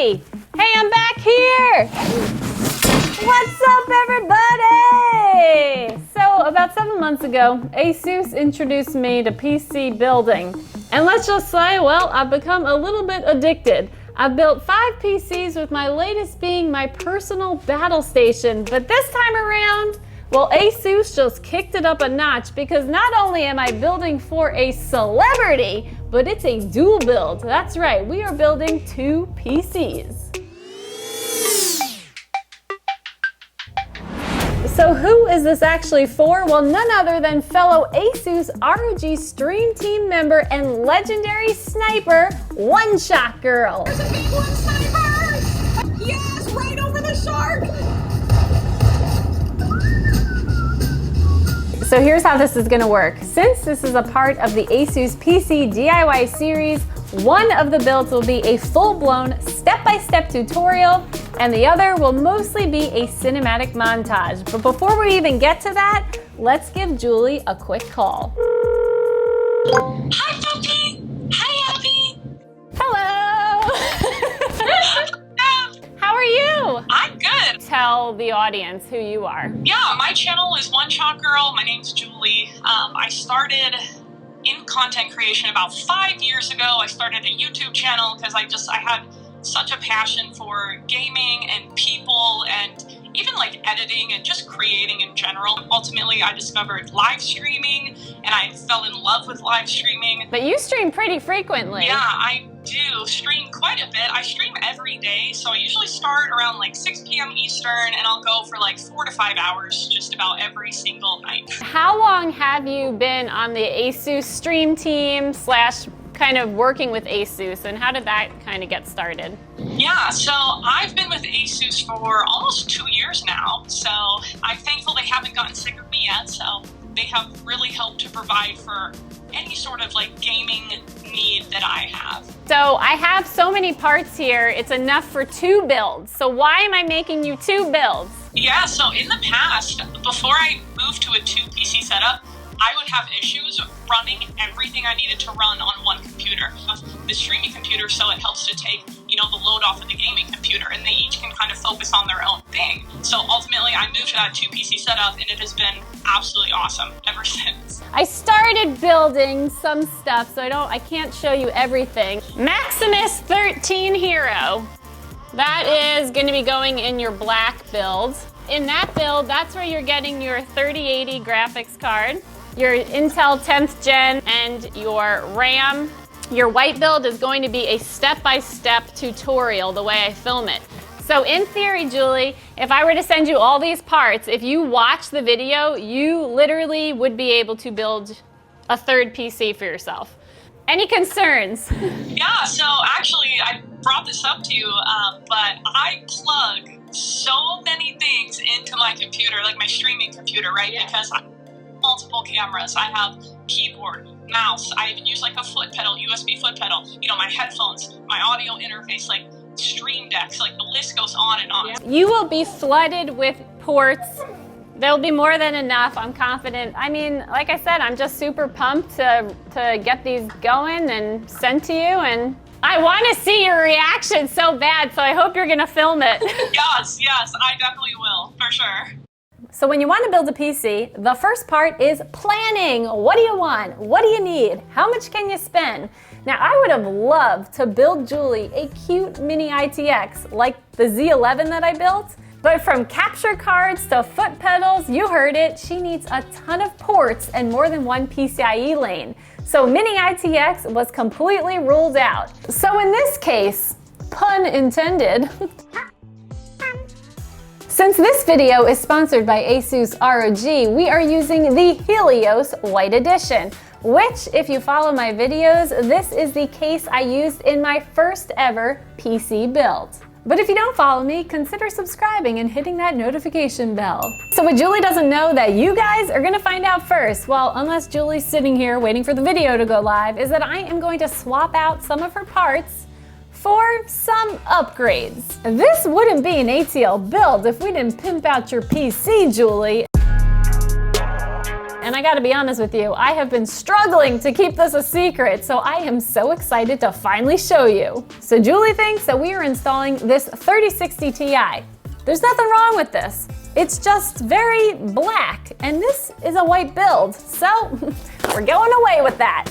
Julie. Hey, I'm back here. What's up, everybody? So about 7 months ago, ASUS introduced me to PC building. And let's just say, well, I've become a little bit addicted. I've built 5 PCs with my latest being my personal battle station. But this time around, well, ASUS just kicked it up a notch because not only am I building for a celebrity, but it's a dual build. That's right, we are building 2 PCs. So who is this actually for? Well, none other than fellow ASUS ROG Stream Team member and legendary sniper, One Shot Girl. There's a big one, sniper! Yes, right over the shark! So here's how this is gonna work. Since this is a part of the ASUS PC DIY series, one of the builds will be a full-blown step-by-step tutorial, and the other will mostly be a cinematic montage. But before we even get to that, let's give Julie a quick call. Hi, Puppy! Hi, Abby! Hello! How are you? I'm good. Tell the audience who you are. Yeah, my channel is One Shot Girl. My name's Julie. I started in content creation about 5 years ago. I started a YouTube channel because I had such a passion for gaming and people and even like editing and just creating in general. Ultimately, I discovered live streaming and I fell in love with live streaming. But you stream pretty frequently. Yeah, I do stream quite a bit. I stream every day, so I usually start around like 6 p.m. Eastern and I'll go for like 4 to 5 hours just about every single night. How long have you been on the ASUS stream team / kind of working with ASUS, and how did that kind of get started? Yeah, so I've been with ASUS for almost 2 years now, so I'm thankful they haven't gotten sick of me yet, so they have really helped to provide for any sort of like gaming need that I have. So I have so many parts here, it's enough for 2 builds. So why am I making you 2 builds? Yeah, so in the past, before I moved to a 2 PC setup, I would have issues running everything I needed to run on one computer. The streaming computer, so it helps to take, the load off of the gaming computer, and they each can kind of focus on their own thing. So ultimately, I moved to that 2 PC setup, and it has been absolutely awesome ever since. I started building some stuff, so I can't show you everything. Maximus 13 Hero. That is going to be going in your black build. In that build, that's where you're getting your 3080 graphics card, your Intel 10th Gen, and your RAM. Your white build is going to be a step-by-step tutorial the way I film it. So in theory, Julie, if I were to send you all these parts, if you watch the video, you literally would be able to build a 3rd PC for yourself. Any concerns? Yeah, so actually, I brought this up to you, but I plug so many things into my computer, like my streaming computer, right? Yeah. Because I have multiple cameras. I have keyboard, mouse. I even use like a foot pedal, USB foot pedal. My headphones, my audio interface, like Stream Decks, like the list goes on and on. Yeah. You will be flooded with ports. There'll be more than enough, I'm confident. I mean, like I said, I'm just super pumped to get these going and sent to you, and I want to see your reaction so bad, so I hope you're gonna film it. Yes, I definitely will, for sure. So when you want to build a PC, the first part is planning. What do you want? What do you need? How much can you spend? Now, I would have loved to build Julie a cute mini ITX like the Z11 that I built, but from capture cards to foot pedals, you heard it, she needs a ton of ports and more than one PCIe lane. So mini ITX was completely ruled out. So in this case, pun intended, since this video is sponsored by ASUS ROG, we are using the Helios White Edition, which, if you follow my videos, this is the case I used in my first ever PC build. But if you don't follow me, consider subscribing and hitting that notification bell. So what Julie doesn't know that you guys are gonna find out first, well, unless Julie's sitting here waiting for the video to go live, is that I am going to swap out some of her parts for some upgrades. This wouldn't be an ATL build if we didn't pimp out your PC, Julie. And and I gotta be honest with you, I have been struggling to keep this a secret, so I am so excited to finally show you. So Julie thinks that we are installing this 3060 Ti. There's nothing wrong with this. It's just very black, and this is a white build, so we're going away with that.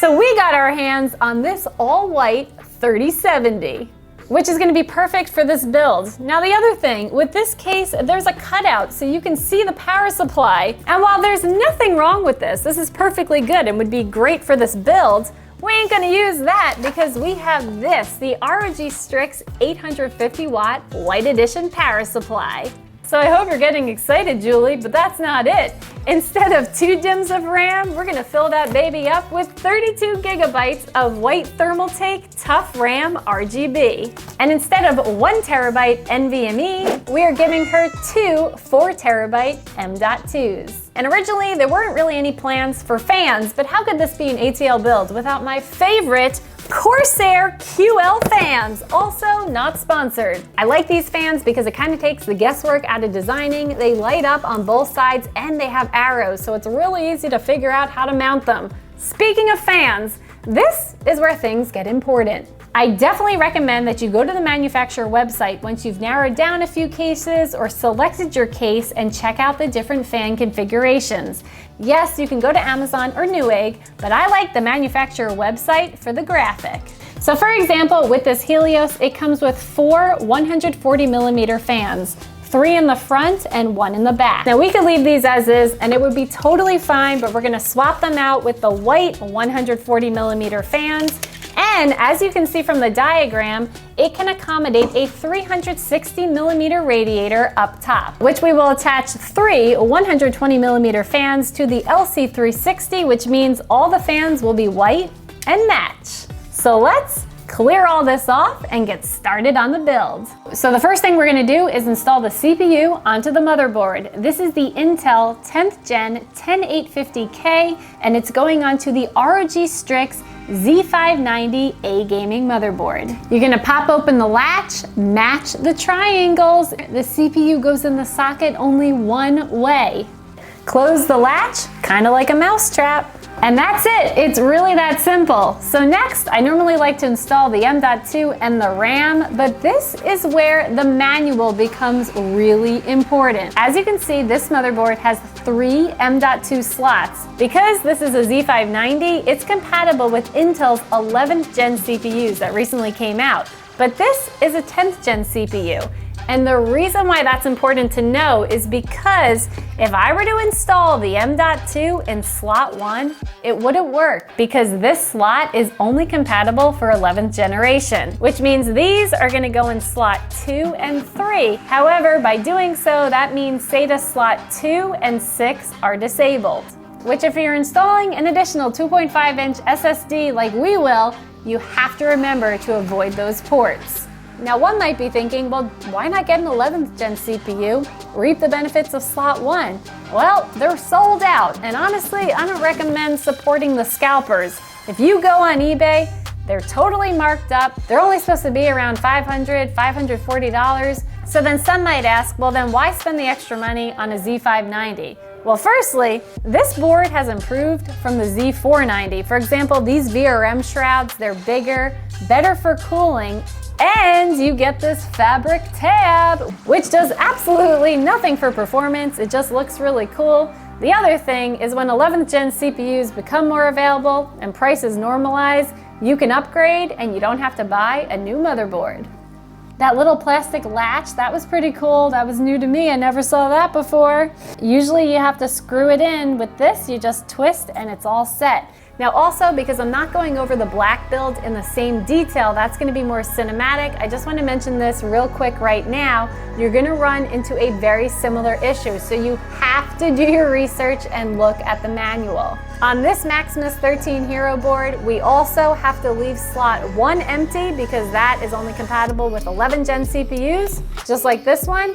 So we got our hands on this all-white 3070, which is gonna be perfect for this build. Now the other thing, with this case, there's a cutout so you can see the power supply. And while there's nothing wrong with this is perfectly good and would be great for this build, we ain't gonna use that because we have this, the ROG Strix 850 watt White Edition power supply. So I hope you're getting excited, Julie, but that's not it. Instead of 2 DIMMs of RAM, we're gonna fill that baby up with 32 gigabytes of White Thermaltake Tough RAM RGB. And instead of 1 terabyte NVMe, we are giving her 2 4 terabyte M.2s. And originally, there weren't really any plans for fans, but how could this be an ATL build without my favorite Corsair QL fans, also not sponsored. I like these fans because it kind of takes the guesswork out of designing. They light up on both sides and they have arrows, so it's really easy to figure out how to mount them. Speaking of fans, this is where things get important. I definitely recommend that you go to the manufacturer website once you've narrowed down a few cases or selected your case and check out the different fan configurations. Yes, you can go to Amazon or Newegg, but I like the manufacturer website for the graphic. So for example, with this Helios, it comes with 4 140mm fans, 3 in the front and 1 in the back. Now we could leave these as is and it would be totally fine, but we're gonna swap them out with the white 140mm fans. And as you can see from the diagram, it can accommodate a 360mm radiator up top, which we will attach 3 120mm fans to the LC360, which means all the fans will be white and match. So let's clear all this off and get started on the build. So the first thing we're gonna do is install the CPU onto the motherboard. This is the Intel 10th Gen 10850K, and it's going onto the ROG Strix Z590A gaming motherboard. You're gonna pop open the latch, match the triangles. The CPU goes in the socket only one way. Close the latch, kind of like a mousetrap. And that's it, it's really that simple. So next, I normally like to install the M.2 and the RAM, but this is where the manual becomes really important. As you can see, this motherboard has 3 M.2 slots. Because this is a Z590, it's compatible with Intel's 11th gen CPUs that recently came out. But this is a 10th gen CPU. And the reason why that's important to know is because if I were to install the M.2 in slot 1, it wouldn't work because this slot is only compatible for 11th generation, which means these are gonna go in slot 2 and 3. However, by doing so, that means SATA slot 2 and 6 are disabled, which if you're installing an additional 2.5-inch SSD like we will, you have to remember to avoid those ports. Now one might be thinking, well, why not get an 11th gen CPU? Reap the benefits of slot 1. Well, they're sold out, and honestly, I don't recommend supporting the scalpers. If you go on eBay, they're totally marked up. They're only supposed to be around $500, $540. So then some might ask, well then why spend the extra money on a Z590? Well, firstly, this board has improved from the Z490. For example, these VRM shrouds, they're bigger, better for cooling, and you get this fabric tab, which does absolutely nothing for performance. It just looks really cool. The other thing is when 11th gen CPUs become more available and prices normalize, you can upgrade and you don't have to buy a new motherboard. That little plastic latch, that was pretty cool. That was new to me. I never saw that before. Usually you have to screw it in. With this, you just twist and it's all set. Now also, because I'm not going over the black build in the same detail, that's gonna be more cinematic, I just wanna mention this real quick right now. You're gonna run into a very similar issue, so you have to do your research and look at the manual. On this Maximus 13 Hero board, we also have to leave slot 1 empty because that is only compatible with 11th gen CPUs, just like this one.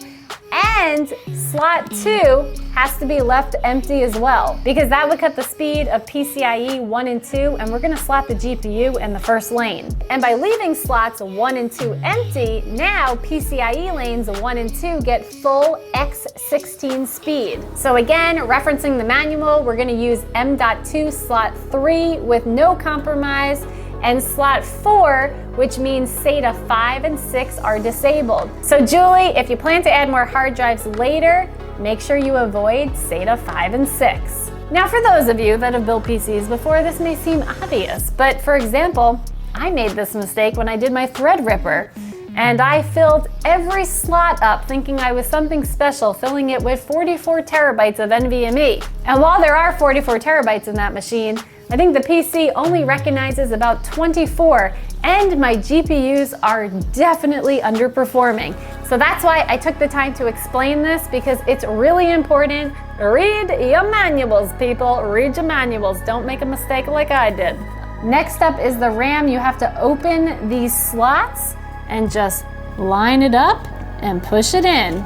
And slot 2 has to be left empty as well, because that would cut the speed of PCIe 1 and 2, and we're gonna slot the GPU in the first lane. And by leaving slots 1 and 2 empty, now PCIe lanes 1 and 2 get full x16 speed. So again, referencing the manual, we're gonna use M.2 slot 3 with no compromise, and slot 4, which means SATA 5 and 6 are disabled. So Julie, if you plan to add more hard drives later, make sure you avoid SATA 5 and 6. Now for those of you that have built PCs before, this may seem obvious, but for example, I made this mistake when I did my Threadripper, and I filled every slot up thinking I was something special, filling it with 44 terabytes of NVMe. And while there are 44 terabytes in that machine, I think the PC only recognizes about 24, and my GPUs are definitely underperforming. So that's why I took the time to explain this, because it's really important. Read your manuals, people. Read your manuals. Don't make a mistake like I did. Next up is the RAM. You have to open these slots and just line it up and push it in.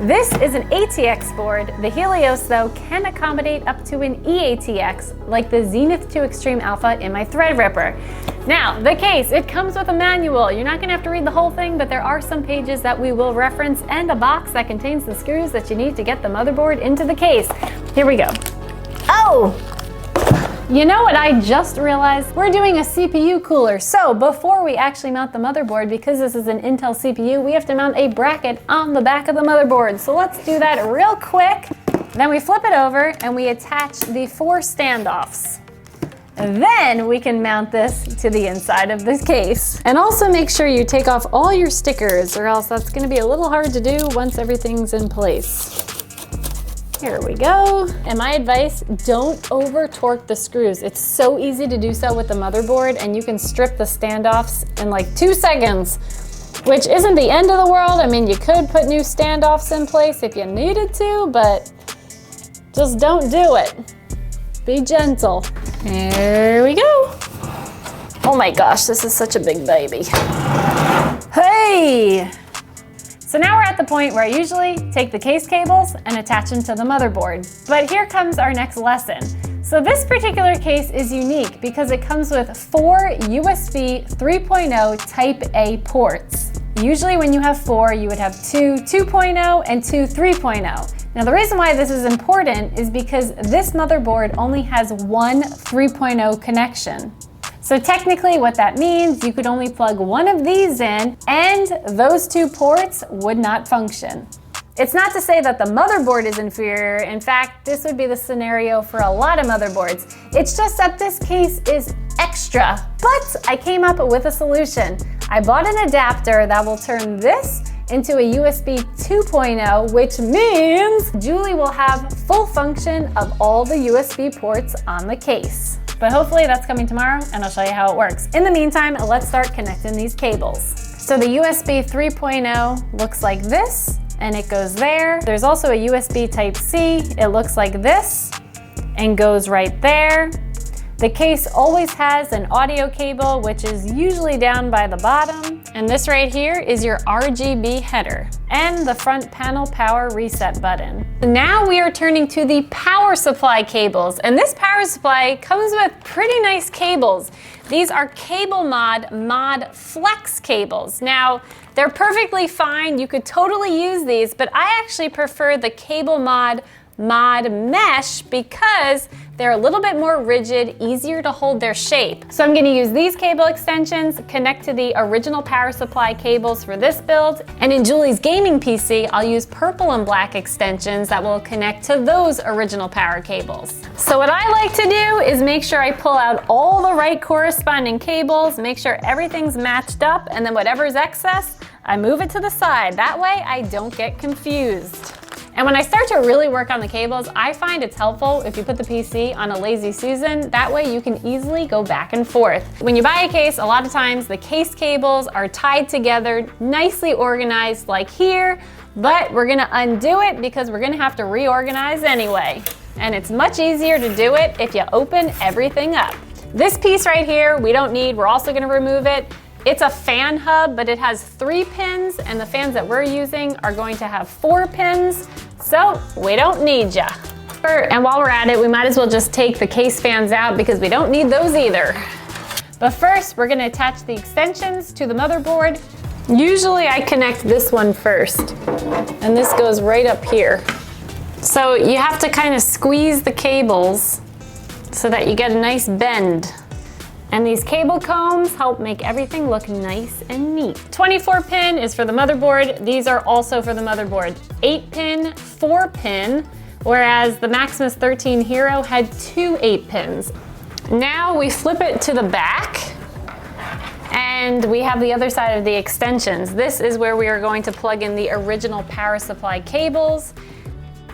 This is an ATX board. The Helios, though, can accommodate up to an eATX, like the Zenith 2 Extreme Alpha in my Threadripper. Now, the case, it comes with a manual. You're not gonna have to read the whole thing, but there are some pages that we will reference and a box that contains the screws that you need to get the motherboard into the case. Here we go. Oh! You know what I just realized? We're doing a CPU cooler. So before we actually mount the motherboard, because this is an Intel CPU, we have to mount a bracket on the back of the motherboard. So let's do that real quick. Then we flip it over and we attach the 4 standoffs. And then we can mount this to the inside of this case. And also make sure you take off all your stickers, or else that's gonna be a little hard to do once everything's in place. Here we go. And my advice, don't over torque the screws. It's so easy to do so with the motherboard, and you can strip the standoffs in like 2 seconds, which isn't the end of the world. I mean, you could put new standoffs in place if you needed to, but just don't do it. Be gentle. Here we go. Oh my gosh, this is such a big baby. Hey! So now we're at the point where I usually take the case cables and attach them to the motherboard. But here comes our next lesson. So this particular case is unique because it comes with 4 USB 3.0 Type A ports. Usually when you have 4, you would have 2 2.0 and 2 3.0. Now the reason why this is important is because this motherboard only has 1 3.0 connection. So technically what that means, you could only plug one of these in and those 2 ports would not function. It's not to say that the motherboard is inferior. In fact, this would be the scenario for a lot of motherboards. It's just that this case is extra. But I came up with a solution. I bought an adapter that will turn this into a USB 2.0, which means Julie will have full function of all the USB ports on the case. But hopefully that's coming tomorrow, and I'll show you how it works. In the meantime, let's start connecting these cables. So the USB 3.0 looks like this, and it goes there. There's also a USB Type-C. It looks like this, and goes right there. The case always has an audio cable, which is usually down by the bottom. And this right here is your RGB header and the front panel power reset button. Now we are turning to the power supply cables. And this power supply comes with pretty nice cables. These are CableMod Mod Flex cables. Now, they're perfectly fine. You could totally use these, but I actually prefer the CableMod Mod Mesh because they're a little bit more rigid, easier to hold their shape. So I'm gonna use these cable extensions, connect to the original power supply cables for this build, and in Julie's gaming PC, I'll use purple and black extensions that will connect to those original power cables. So what I like to do is make sure I pull out all the right corresponding cables, make sure everything's matched up, and then whatever's excess, I move it to the side. That way I don't get confused. And when I start to really work on the cables, I find it's helpful if you put the PC on a lazy Susan. That way you can easily go back and forth. When you buy a case, a lot of times the case cables are tied together, nicely organized like here, but we're gonna undo it because we're gonna have to reorganize anyway. And it's much easier to do it if you open everything up. This piece right here, we don't need, we're also gonna remove it. It's a fan hub, but it has 3 pins, and the fans that we're using are going to have 4 pins, so we don't need ya. And while we're at it, we might as well just take the case fans out because we don't need those either. But first, we're gonna attach the extensions to the motherboard. Usually I connect this one first, and this goes right up here. So you have to kind of squeeze the cables so that you get a nice bend. And these cable combs help make everything look nice and neat. 24 pin is for the motherboard. These are also for the motherboard. 8 pin, 4 pin, whereas the Maximus 13 Hero had 2 8 pins. Now we flip it to the back, and we have the other side of the extensions. This is where we are going to plug in the original power supply cables.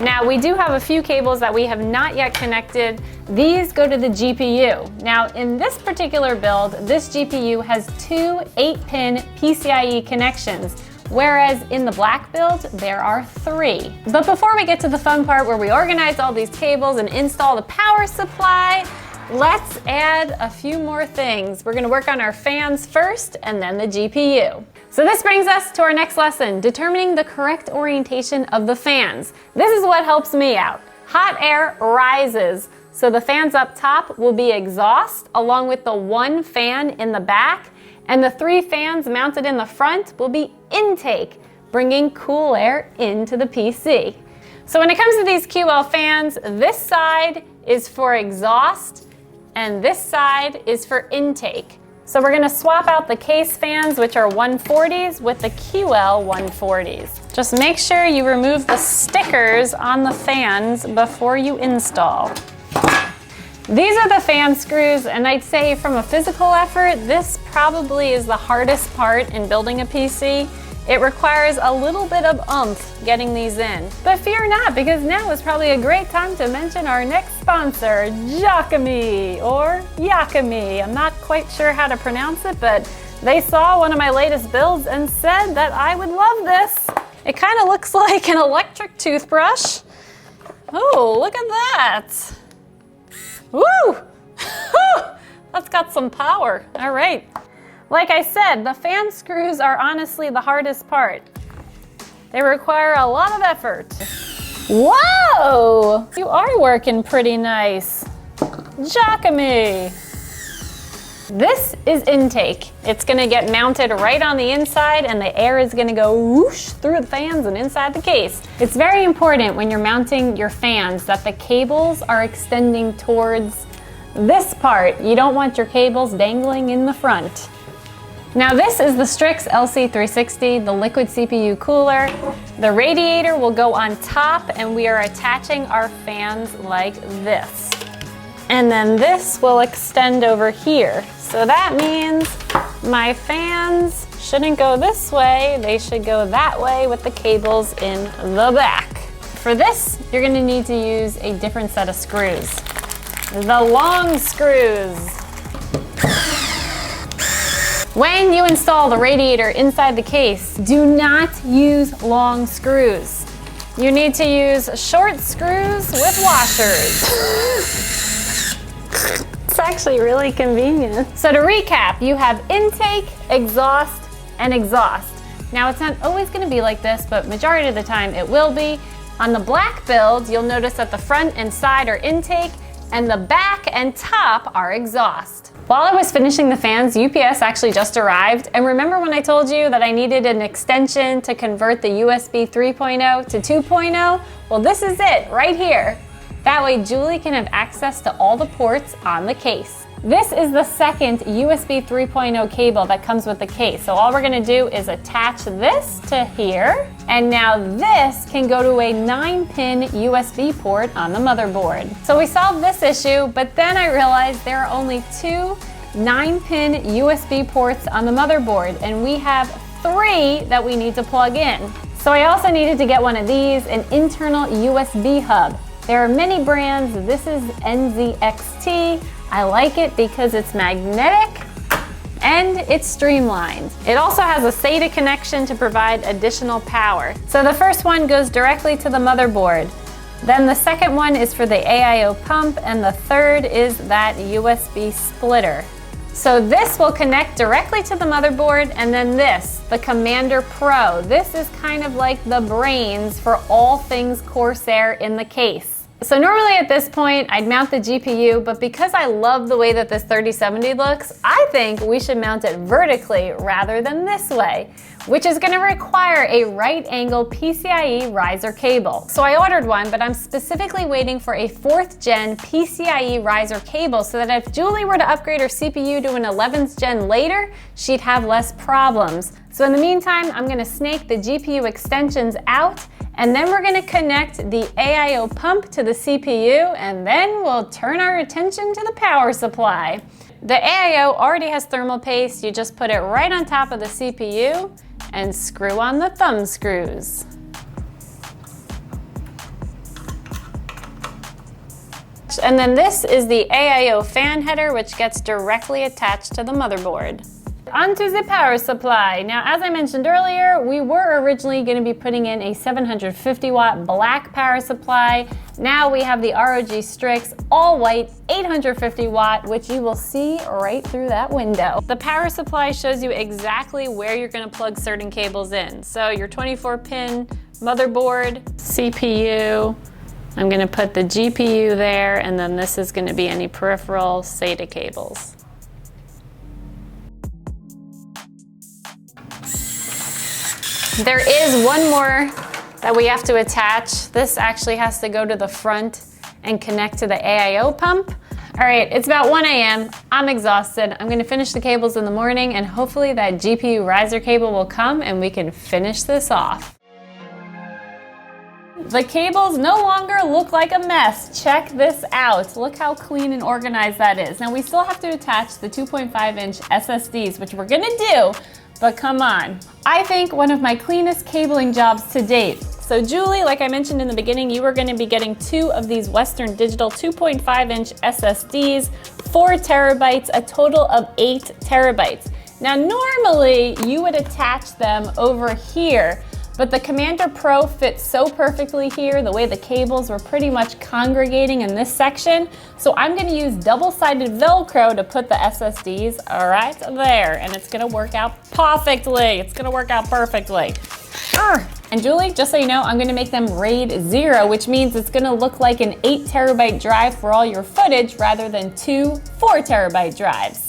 Now we do have a few cables that we have not yet connected. These go to the GPU. Now in this particular build, this GPU has 2 8-pin PCIe connections, whereas in the black build, there are 3. But before we get to the fun part where we organize all these cables and install the power supply, let's add a few more things. We're gonna work on our fans first and then the GPU. So this brings us to our next lesson, determining the correct orientation of the fans. This is what helps me out. Hot air rises, so the fans up top will be exhaust along with the 1 fan in the back, and the 3 fans mounted in the front will be intake, bringing cool air into the PC. So when it comes to these QL fans, this side is for exhaust and this side is for intake. So we're gonna swap out the case fans, which are 140s, with the QL 140s. Just make sure you remove the stickers on the fans before you install. These are the fan screws, and I'd say from a physical effort, this probably is the hardest part in building a PC. It requires a little bit of oomph getting these in. But fear not, because now is probably a great time to mention our next sponsor, Jacome, or Jacome. I'm not quite sure how to pronounce it, but they saw one of my latest builds and said that I would love this. It kind of looks like an electric toothbrush. Oh, look at that. Woo! That's got some power. All right. Like I said, the fan screws are honestly the hardest part. They require a lot of effort. Whoa! You are working pretty nice. Jacome! This is intake. It's gonna get mounted right on the inside, and the air is gonna go whoosh through the fans and inside the case. It's very important when you're mounting your fans that the cables are extending towards this part. You don't want your cables dangling in the front. Now this is the Strix LC360, the liquid CPU cooler. The radiator will go on top, and we are attaching our fans like this. And then this will extend over here. So that means my fans shouldn't go this way, they should go that way with the cables in the back. For this, you're gonna need to use a different set of screws. The long screws. When you install the radiator inside the case, do not use long screws. You need to use short screws with washers. It's actually really convenient. So to recap, you have intake, exhaust, and exhaust. Now it's not always gonna be like this, but majority of the time it will be. On the black build, you'll notice that the front and side are intake, and the back and top are exhaust. While I was finishing the fans, UPS actually just arrived, and remember when I told you that I needed an extension to convert the USB 3.0 to 2.0? Well, this is it right here. That way Julie can have access to all the ports on the case. This is the second USB 3.0 cable that comes with the case. So all we're gonna do is attach this to here, and now this can go to a 9-pin USB port on the motherboard. So we solved this issue, but then I realized there are only 2 9-pin USB ports on the motherboard, and we have 3 that we need to plug in. So I also needed to get one of these, an internal USB hub. There are many brands. This is NZXT. I like it because it's magnetic and it's streamlined. It also has a SATA connection to provide additional power. So the first one goes directly to the motherboard. Then the second one is for the AIO pump, and the third is that USB splitter. So this will connect directly to the motherboard, and then this, the Commander Pro. This is kind of like the brains for all things Corsair in the case. So normally at this point, I'd mount the GPU, but because I love the way that this 3070 looks, I think we should mount it vertically rather than this way, which is gonna require a right angle PCIe riser cable. So I ordered one, but I'm specifically waiting for a 4th gen PCIe riser cable so that if Julie were to upgrade her CPU to an 11th gen later, she'd have less problems. So in the meantime, I'm gonna snake the GPU extensions out, and then we're gonna connect the AIO pump to the CPU, and then we'll turn our attention to the power supply. The AIO already has thermal paste. You just put it right on top of the CPU and screw on the thumb screws. And then this is the AIO fan header, which gets directly attached to the motherboard. Onto the power supply. Now, as I mentioned earlier, we were originally going to be putting in a 750 watt black power supply. Now we have the ROG Strix all white 850 watt, which you will see right through that window. The power supply shows you exactly where you're going to plug certain cables in. So your 24 pin motherboard, CPU, I'm going to put the GPU there, and then this is going to be any peripheral SATA cables. There is one more that we have to attach. This actually has to go to the front and connect to the AIO pump. All right, it's about 1 a.m. I'm exhausted. I'm gonna finish the cables in the morning, and hopefully that GPU riser cable will come and we can finish this off. The cables no longer look like a mess. Check this out. Look how clean and organized that is. Now we still have to attach the 2.5-inch SSDs, which we're gonna do, but come on. I think one of my cleanest cabling jobs to date. So Julie, like I mentioned in the beginning, you are gonna be getting 2 of these Western Digital 2.5-inch SSDs, 4 terabytes, a total of 8 terabytes. Now normally you would attach them over here, but the Commander Pro fits so perfectly here, the way the cables were pretty much congregating in this section. So I'm gonna use double-sided Velcro to put the SSDs right there, and it's gonna work out perfectly. It's gonna work out perfectly. And Julie, just so you know, I'm gonna make them RAID 0, which means it's gonna look like an 8 terabyte drive for all your footage rather than 2 4 terabyte drives.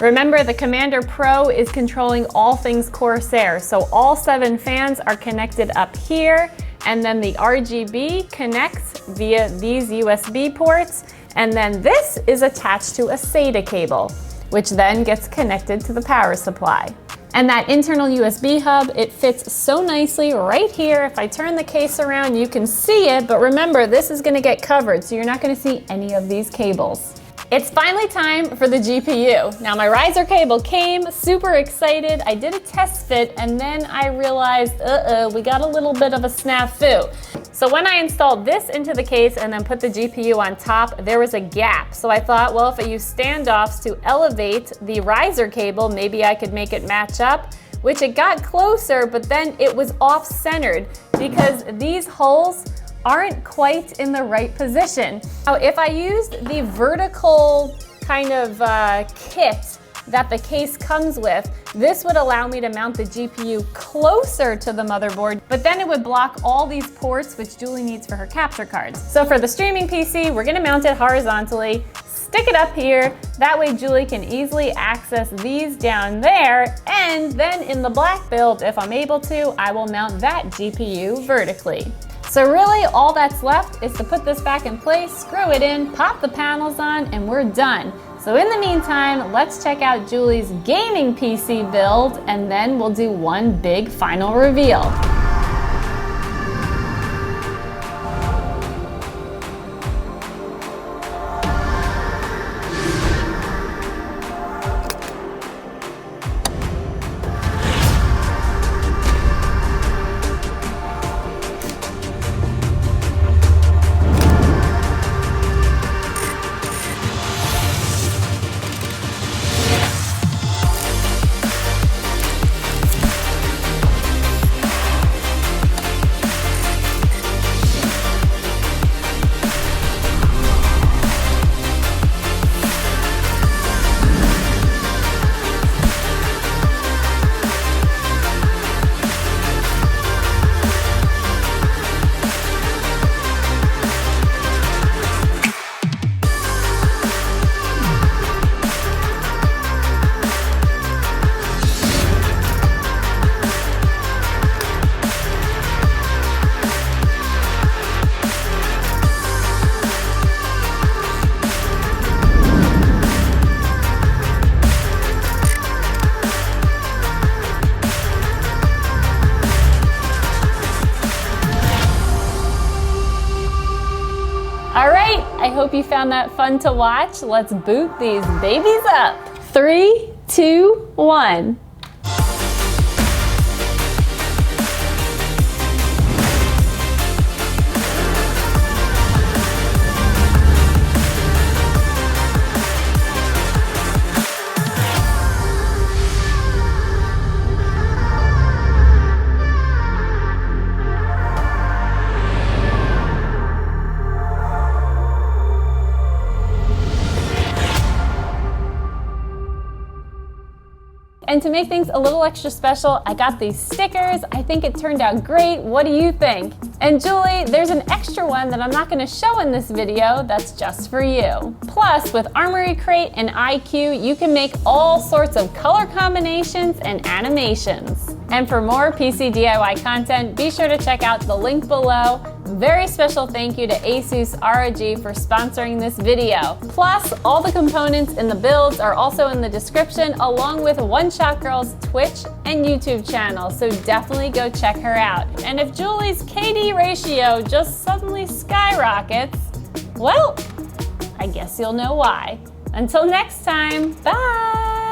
Remember, the Commander Pro is controlling all things Corsair, so all 7 fans are connected up here, and then the RGB connects via these USB ports, and then this is attached to a SATA cable, which then gets connected to the power supply. And that internal USB hub, it fits so nicely right here. If I turn the case around, you can see it, but remember, this is gonna get covered, so you're not gonna see any of these cables. It's finally time for the GPU. Now my riser cable came, super excited. I did a test fit, and then I realized, we got a little bit of a snafu. So when I installed this into the case and then put the GPU on top, there was a gap. So I thought, well, if I use standoffs to elevate the riser cable, maybe I could make it match up, which it got closer, but then it was off-centered because these holes aren't quite in the right position. Now, if I used the vertical kind of kit that the case comes with, this would allow me to mount the GPU closer to the motherboard, but then it would block all these ports which Julie needs for her capture cards. So for the streaming PC, we're gonna mount it horizontally, stick it up here, that way Julie can easily access these down there, and then in the black build, if I'm able to, I will mount that GPU vertically. So really all that's left is to put this back in place, screw it in, pop the panels on, and we're done. So in the meantime, let's check out Julie's gaming PC build, and then we'll do one big final reveal. hope you found that fun to watch. Let's boot these babies up. 3, 2, 1. And to make things a little extra special, I got these stickers. I think it turned out great. What do you think? And Julie, there's an extra one that I'm not gonna show in this video that's just for you. Plus, with Armory Crate and iCue, you can make all sorts of color combinations and animations. And for more PC DIY content, be sure to check out the link below. Very special thank you to ASUS ROG for sponsoring this video. Plus, all the components in the builds are also in the description, along with One Shot Girl's Twitch and YouTube channel, so definitely go check her out. And if Julie's KD ratio just suddenly skyrockets, well, I guess you'll know why. Until next time, bye!